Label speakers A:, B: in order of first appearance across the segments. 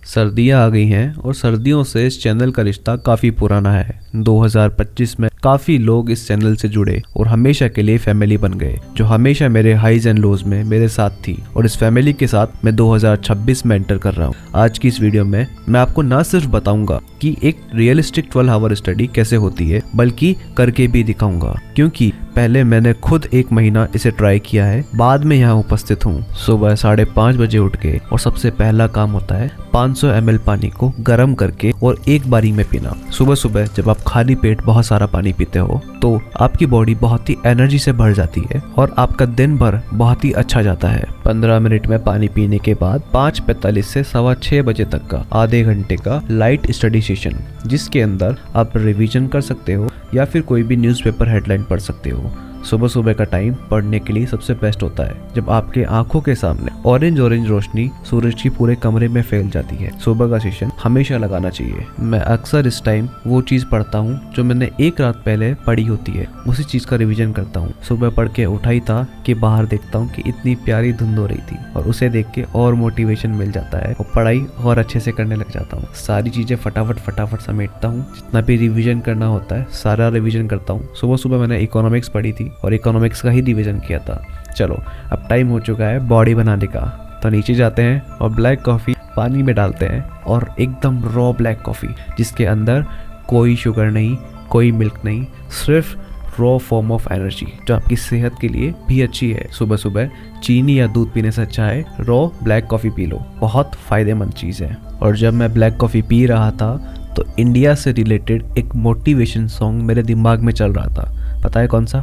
A: सर्दियाँ आ गई हैं और सर्दियों से इस चैनल का रिश्ता काफ़ी पुराना है। 2025 में काफ़ी लोग इस चैनल से जुड़े और हमेशा के लिए फैमिली बन गए, जो हमेशा मेरे हाइज एंड लोज में मेरे साथ थी। और इस फैमिली के साथ मैं 2026 में एंटर कर रहा हूँ। आज की इस वीडियो में मैं आपको ना सिर्फ बताऊंगा कि एक रियलिस्टिक 12 आवर स्टडी कैसे होती है, बल्कि करके भी दिखाऊंगा, क्योंकि पहले मैंने खुद 1 महीना इसे ट्राई किया है, बाद में यहाँ उपस्थित हूँ। सुबह 5:30 बजे उठ के और सबसे पहला काम होता है 500 ml पानी को गर्म करके और एक बारी में पीना। सुबह सुबह जब आप खाली पेट बहुत सारा पानी पीते हो तो आपकी बॉडी बहुत ही एनर्जी से भर जाती है और आपका दिन भर बहुत ही अच्छा जाता है। 15 मिनट में पानी पीने के बाद 5:45 से 6:15 बजे तक का आधे घंटे का लाइट स्टडी सेशन, जिसके अंदर आप रिवीजन कर सकते हो या फिर कोई भी न्यूज़पेपर हेडलाइन पढ़ सकते हो। सुबह सुबह का टाइम पढ़ने के लिए सबसे बेस्ट होता है, जब आपके आंखों के सामने ऑरेंज रोशनी सूरज की पूरे कमरे में फैल जाती है। सुबह का सेशन हमेशा लगाना चाहिए। मैं अक्सर इस टाइम वो चीज़ पढ़ता हूँ जो मैंने एक रात पहले पढ़ी होती है, उसी चीज़ का रिवीजन करता हूँ। सुबह पढ़ के उठा ही था कि बाहर देखता हूँ कि इतनी प्यारी धुंध हो रही थी और उसे देख के और मोटिवेशन मिल जाता है और पढ़ाई और अच्छे से करने लग जाता हूँ। सारी चीज़ें फटाफट समेटता हूँ, जितना भी रिविजन करना होता है सारा रिविजन करता हूँ। सुबह सुबह मैंने इकोनॉमिक्स पढ़ी थी और इकोनॉमिक्स का ही रिवीजन किया था। चलो अब टाइम हो चुका है बॉडी बनाने का, तो नीचे जाते हैं और ब्लैक कॉफ़ी पानी में डालते हैं, और एकदम रॉ ब्लैक कॉफ़ी जिसके अंदर कोई शुगर नहीं, कोई मिल्क नहीं, सिर्फ रॉ फॉर्म ऑफ एनर्जी जो आपकी सेहत के लिए भी अच्छी है। सुबह सुबह चीनी या दूध पीने से अच्छा है raw black coffee P low, बहुत फ़ायदेमंद चीज़ है। और जब मैं ब्लैक कॉफ़ी पी रहा था तो इंडिया से रिलेटेड एक मोटिवेशन सॉन्ग मेरे दिमाग में चल रहा था। पता है कौन सा?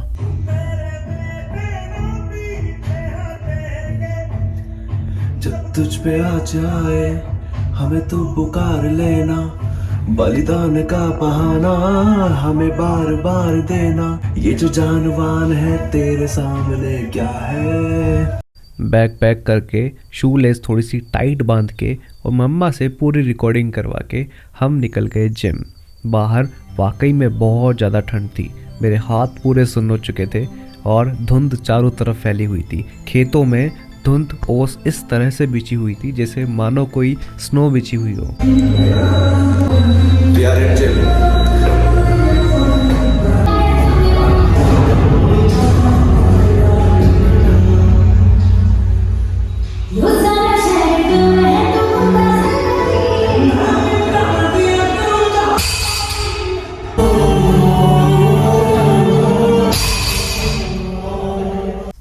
B: जब तुझ पे आ जाए हमें तो पुकार लेना, बलिदान का बहाना हमें बार बार देना, ये जो जानवान है तेरे सामने क्या है।
A: बैग पैक करके शू लेस थोड़ी सी टाइट बांध के और मम्मा से पूरी रिकॉर्डिंग करवा के हम निकल गए जिम। बाहर वाकई में बहुत ज़्यादा ठंड थी, मेरे हाथ पूरे सुन्न हो चुके थे और धुंध चारों तरफ फैली हुई थी। खेतों में धुंध ओस इस तरह से बिछी हुई थी जैसे मानो कोई स्नो बिछी हुई हो।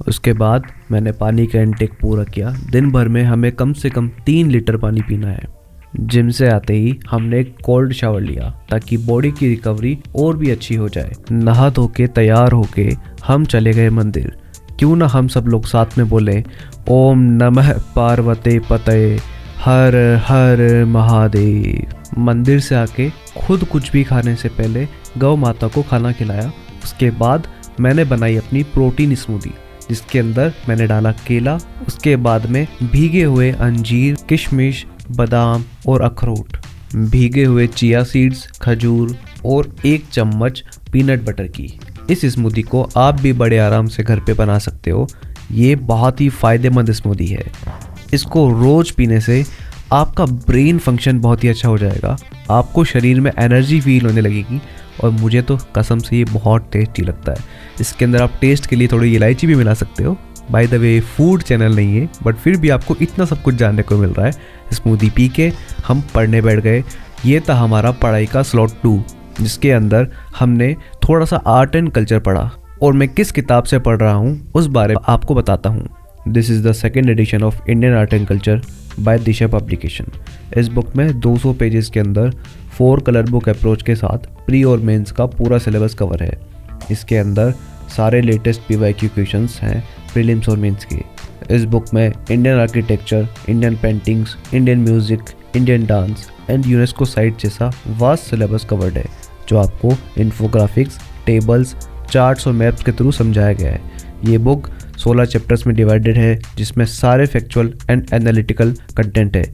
A: उसके बाद मैंने पानी का इनटेक पूरा किया। दिन भर में हमें कम से कम 3 लीटर पानी पीना है। जिम से आते ही हमने एक कोल्ड शावर लिया ताकि बॉडी की रिकवरी और भी अच्छी हो जाए। नहा धो के तैयार होके हम चले गए मंदिर। क्यों ना हम सब लोग साथ में बोले ओम नमः पार्वती पतये हर हर महादेव। मंदिर से आके खुद कुछ भी खाने से पहले गौ माता को खाना खिलाया। उसके बाद मैंने बनाई अपनी प्रोटीन स्मूदी, जिसके अंदर मैंने डाला केला, उसके बाद में भीगे हुए अंजीर, किशमिश, बादाम और अखरोट, भीगे हुए चिया सीड्स, खजूर और 1 चम्मच पीनट बटर की। इस स्मूदी को आप भी बड़े आराम से घर पे बना सकते हो। ये बहुत ही फ़ायदेमंद स्मूदी है। इसको रोज़ पीने से आपका ब्रेन फंक्शन बहुत ही अच्छा हो जाएगा, आपको शरीर में एनर्जी फील होने लगेगी और मुझे तो कसम से ये बहुत टेस्टी लगता है। इसके अंदर आप टेस्ट के लिए थोड़ी इलायची भी मिला सकते हो। By the way food channel नहीं है, बट फिर भी आपको इतना सब कुछ जानने को मिल रहा है। स्मूदी पी के हम पढ़ने बैठ गए। ये था हमारा पढ़ाई का स्लॉट 2, जिसके अंदर हमने थोड़ा सा आर्ट एंड कल्चर पढ़ा, और मैं किस किताब से पढ़ रहा हूँ उस बारे में आपको बताता हूँ। This is the 2nd edition of Indian art and culture by Disha publication. इस बुक में 200 पेजेस के अंदर 4 कलर बुक अप्रोच के साथ प्री और मेंस का पूरा सिलेबस कवर है। इसके अंदर सारे लेटेस्ट PYQ क्वेश्चंस हैं प्रीलिम्स और मेंस के। इस बुक में Indian architecture, Indian paintings, Indian music, Indian dance and UNESCO site जैसा वास्ट सिलेबस कवर्ड है, जो आपको इन्फोग्राफिक्स, टेबल्स, चार्ट्स और मैप्स के थ्रू समझाया गया है। ये बुक 16 चैप्टर्स में डिवाइडेड है, जिसमें सारे फैक्चुअल एंड एनालिटिकल कंटेंट है।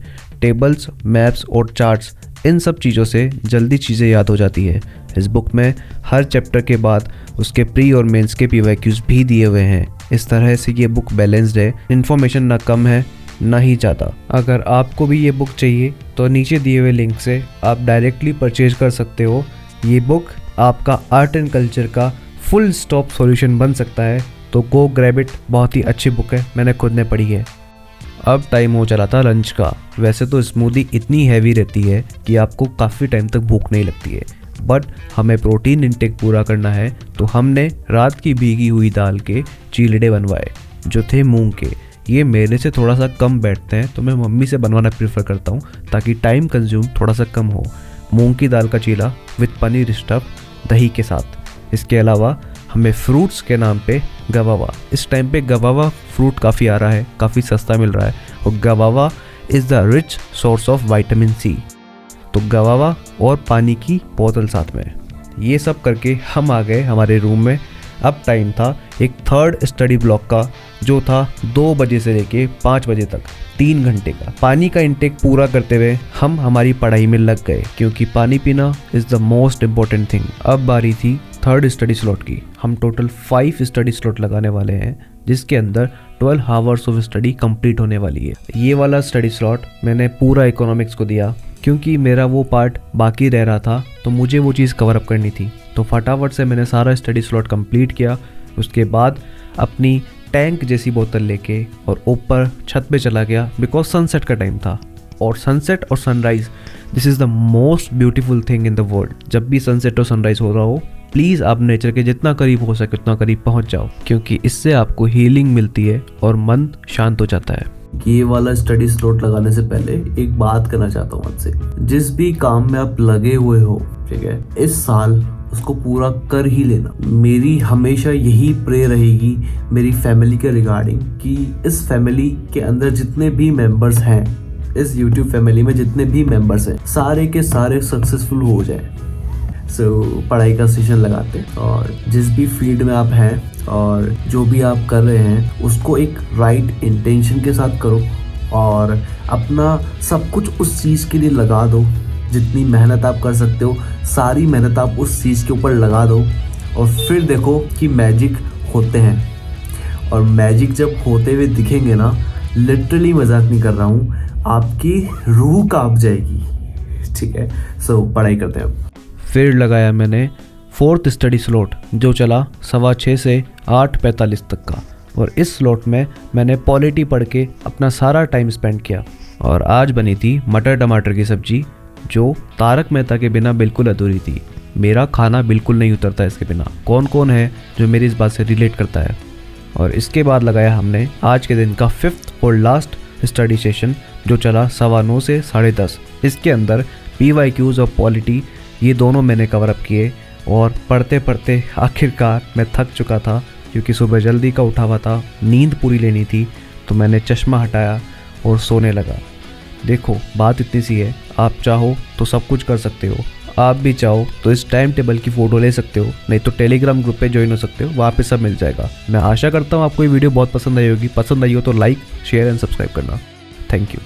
A: टेबल्स, मैप्स और चार्ट्स, इन सब चीज़ों से जल्दी चीज़ें याद हो जाती है। इस बुक में हर चैप्टर के बाद उसके प्री और मेंस के PYQs भी दिए हुए हैं। इस तरह से ये बुक बैलेंस्ड है, इन्फॉर्मेशन ना कम है नहीं चाहता। अगर आपको भी ये बुक चाहिए तो नीचे दिए हुए लिंक से आप डायरेक्टली परचेज कर सकते हो। ये बुक आपका आर्ट एंड कल्चर का फुल स्टॉप सॉल्यूशन बन सकता है, तो गो ग्रैब इट। बहुत ही अच्छी बुक है, मैंने खुद ने पढ़ी है। अब टाइम हो चला था लंच का। वैसे तो स्मूदी इतनी हैवी रहती है कि आपको काफ़ी टाइम तक भूख नहीं लगती है, बट हमें प्रोटीन इंटेक पूरा करना है, तो हमने रात की भीगी हुई दाल के चीलड़े बनवाए जो थे मूंग के। ये मेरे से थोड़ा सा कम बैठते हैं, तो मैं मम्मी से बनवाना प्रेफर करता हूँ ताकि टाइम कंज्यूम थोड़ा सा कम हो। मूंग की दाल का चीला विद पनीर स्टफ दही के साथ। इसके अलावा हमें फ्रूट्स के नाम पे गवावा, इस टाइम पे गवावा फ्रूट काफ़ी आ रहा है, काफ़ी सस्ता मिल रहा है, और guava is the rich source of vitamin C. तो गवावा और पानी की बोतल साथ में। ये सब करके हम आ गए हमारे रूम में। अब टाइम था एक थर्ड स्टडी ब्लॉक का, जो था 2 बजे से लेके 5 बजे तक, 3 घंटे का। पानी का इंटेक पूरा करते हुए हम हमारी पढ़ाई में लग गए, क्योंकि पानी पीना is the most important thing. अब बारी थी थर्ड स्टडी स्लॉट की। हम टोटल 5 स्टडी स्लॉट लगाने वाले हैं, जिसके अंदर 12 आवर्स ऑफ स्टडी कंप्लीट होने वाली है। ये वाला स्टडी स्लॉट मैंने पूरा इकोनॉमिक्स को दिया, क्योंकि मेरा वो पार्ट बाकी रह रहा था, तो मुझे वो चीज़ कवर अप करनी थी। तो फटाफट से मैंने सारा स्टडी स्लॉट कंप्लीट किया। उसके बाद अपनी टैंक जैसी बोतल लेके और ऊपर छत पे चला गया, बिकॉज सनसेट का टाइम था। और सनसेट और sunrise, this is the most beautiful thing in the world. जब भी सनसेट और सनराइज़ हो रहा हो, प्लीज़ आप नेचर के जितना करीब हो सके उतना करीब पहुंच जाओ, क्योंकि इससे आपको हीलिंग मिलती है और मन शांत हो जाता है।
B: ये वाला स्टडी स्लॉट लगाने से पहले एक बात करना चाहता हूँ आपसे। जिस भी काम में आप लगे हुए हो, ठीक है, इस साल उसको पूरा कर ही लेना। मेरी हमेशा यही प्रे रहेगी मेरी फैमिली के रिगार्डिंग, कि इस फैमिली के अंदर जितने भी मेंबर्स हैं, इस YouTube फैमिली में जितने भी मेंबर्स हैं, सारे के सारे सक्सेसफुल हो जाए। पढ़ाई का सेशन लगाते हैं, और जिस भी फील्ड में आप हैं और जो भी आप कर रहे हैं, उसको एक राइट इंटेंशन के साथ करो, और अपना सब कुछ उस चीज़ के लिए लगा दो। जितनी मेहनत आप कर सकते हो, सारी मेहनत आप उस चीज़ के ऊपर लगा दो, और फिर देखो कि मैजिक होते हैं। और मैजिक जब होते हुए दिखेंगे ना, लिटरली मजाक नहीं कर रहा हूँ, आपकी रूह कांप जाएगी। ठीक है, पढ़ाई करते हैं।
A: फिर लगाया मैंने 4th स्टडी स्लॉट, जो चला 6:15 से 8:45 तक का। और इस स्लॉट में मैंने पॉलिटी पढ़ के अपना सारा टाइम स्पेंड किया। और आज बनी थी मटर टमाटर की सब्जी, जो तारक मेहता के बिना बिल्कुल अधूरी थी। मेरा खाना बिल्कुल नहीं उतरता इसके बिना। कौन कौन है जो मेरी इस बात से रिलेट करता है। और इसके बाद लगाया हमने आज के दिन का 5th और लास्ट स्टडी सेशन, जो चला 9:15 से 10:30। इसके अंदर PYQs और पॉलिटी, ये दोनों मैंने कवर अप किए। और पढ़ते पढ़ते आखिरकार मैं थक चुका था, क्योंकि सुबह जल्दी का उठा हुआ था, नींद पूरी लेनी थी, तो मैंने चश्मा हटाया और सोने लगा। देखो, बात इतनी सी है, आप चाहो तो सब कुछ कर सकते हो। आप भी चाहो तो इस टाइम टेबल की फ़ोटो ले सकते हो, नहीं तो टेलीग्राम ग्रुप पे ज्वाइन हो सकते हो, वहाँ पे सब मिल जाएगा। मैं आशा करता हूँ आपको ये वीडियो बहुत पसंद आई होगी। पसंद आई हो तो लाइक, शेयर एंड सब्सक्राइब करना। Thank you.